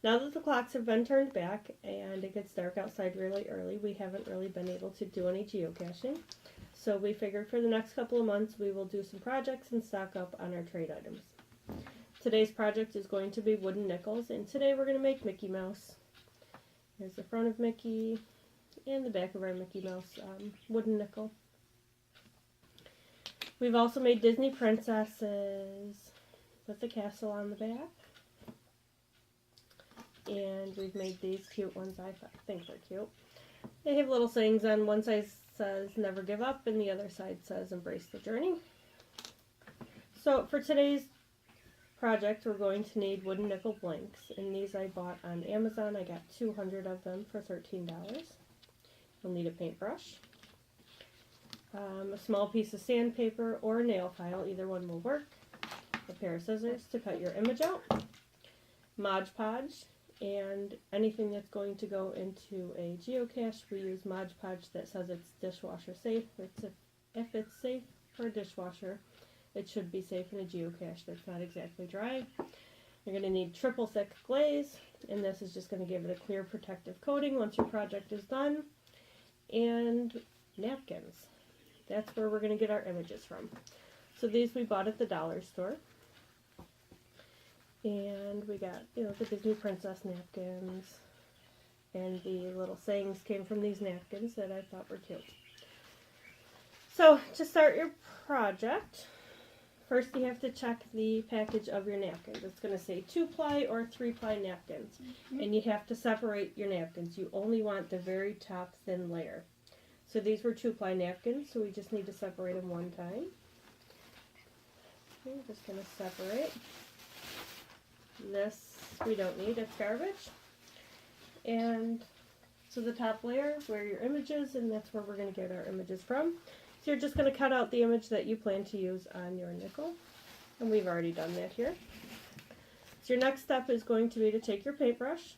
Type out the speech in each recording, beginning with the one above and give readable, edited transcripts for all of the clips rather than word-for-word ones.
Now that the clocks have been turned back and it gets dark outside really early, we haven't really been able to do any geocaching. So we figured for the next couple of months we will do some projects and stock up on our trade items. Today's project is going to be wooden nickels, and today we're going to make Mickey Mouse. Here's the front of Mickey and the back of our Mickey Mouse wooden nickel. We've also made Disney princesses with the castle on the back. And we've made these cute ones. I think they're cute. They have little sayings on one side says never give up and the other side says embrace the journey. So for today's project we're going to need wooden nickel blanks, and these I bought on Amazon. I got 200 of them for $13. You'll need a paintbrush, a small piece of sandpaper or a nail file, either one will work, a pair of scissors to cut your image out, Mod Podge, and anything that's going to go into a geocache, we use Mod Podge that says it's dishwasher safe. If it's safe for a dishwasher, it should be safe in a geocache that's not exactly dry. You're going to need triple thick glaze, and this is just going to give it a clear protective coating once your project is done, and napkins. That's where we're going to get our images from. So these we bought at the dollar store. And we got, the Disney princess napkins, and the little sayings came from these napkins that I thought were cute. So to start your project, first you have to check the package of your napkins. It's going to say 2-ply or 3-ply napkins, and you have to separate your napkins. You only want the very top thin layer. So these were 2-ply napkins, so we just need to separate them one time. Okay, just going to separate. This we don't need, it's garbage. And so the top layer where your image is, and that's where we're going to get our images from. So you're just going to cut out the image that you plan to use on your nickel, and we've already done that here. So your next step is going to be to take your paintbrush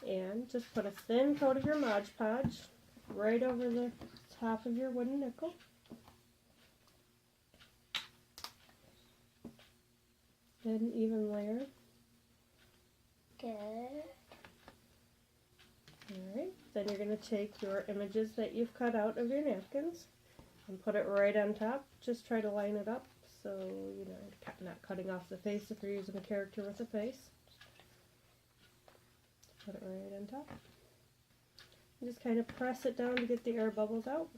and just put a thin coat of your Mod Podge right over the top of your wooden nickel. Get an even layer. Good. Alright, then you're going to take your images that you've cut out of your napkins and put it right on top. Just try to line it up so you're not cutting off the face if you're using a character with a face. Put it right on top. And just kind of press it down to get the air bubbles out.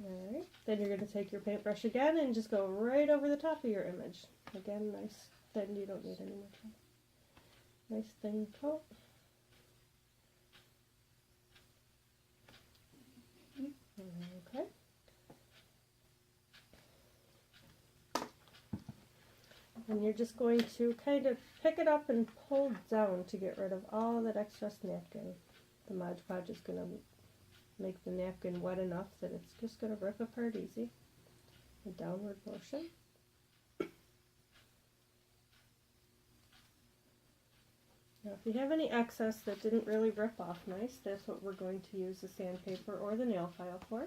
Alright, then you're going to take your paintbrush again and just go right over the top of your image. Again, nice thin, you don't need any more time. Nice thin coat. Okay. And you're just going to kind of pick it up and pull down to get rid of all that excess napkin. The Mod Podge is going to make the napkin wet enough that it's just going to rip apart easy. A downward motion. Now if you have any excess that didn't really rip off nice, that's what we're going to use the sandpaper or the nail file for.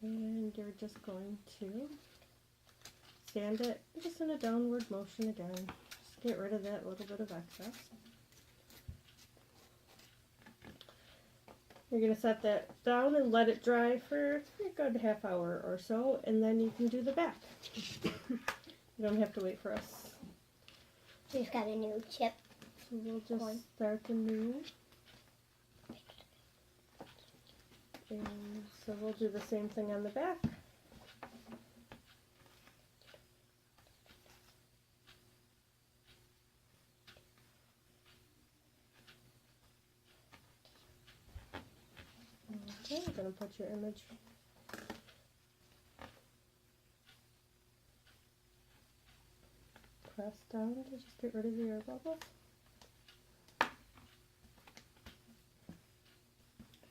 And you're just going to sand it just in a downward motion again. Just get rid of that little bit of excess. You're going to set that down and let it dry for a good half hour or so, and then you can do the back. You don't have to wait for us. We've got a new chip. So we'll just start anew. And so we'll do the same thing on the back. Okay, I'm going to put your image press down to just get rid of the air bubbles.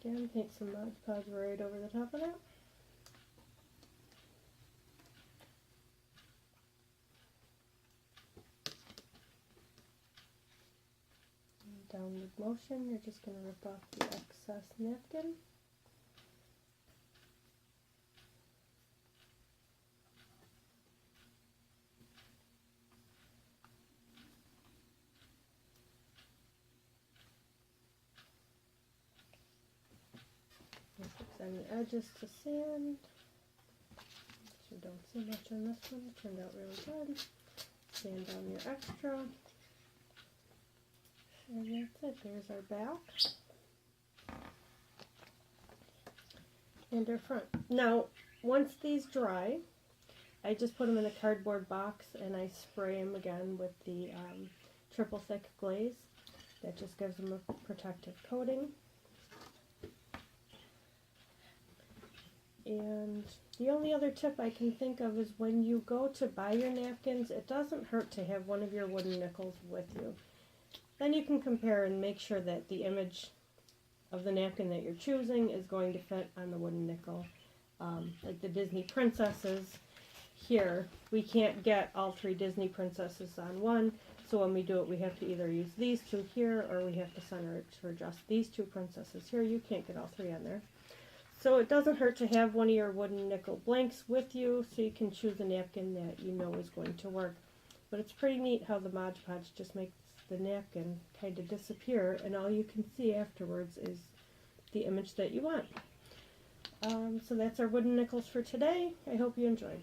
Again, paint some Mod Podge right over the top of that. And downward motion, you're just going to rip off the excess napkin. on the edges to sand. So don't see much on this one. It turned out really good. Sand down your extra. And that's it. There's our back. And our front. Now, once these dry, I just put them in a cardboard box and I spray them again with the triple thick glaze. That just gives them a protective coating. And the only other tip I can think of is when you go to buy your napkins, it doesn't hurt to have one of your wooden nickels with you. Then you can compare and make sure that the image of the napkin that you're choosing is going to fit on the wooden nickel. Like the Disney princesses, here we can't get all 3 Disney princesses on one, so when we do it we have to either use these 2 here or we have to center it for just these 2 princesses here. You can't get all 3 on there. So it doesn't hurt to have one of your wooden nickel blanks with you so you can choose a napkin that you know is going to work. But it's pretty neat how the Mod Podge just makes the napkin kind of disappear and all you can see afterwards is the image that you want. So that's our wooden nickels for today. I hope you enjoyed.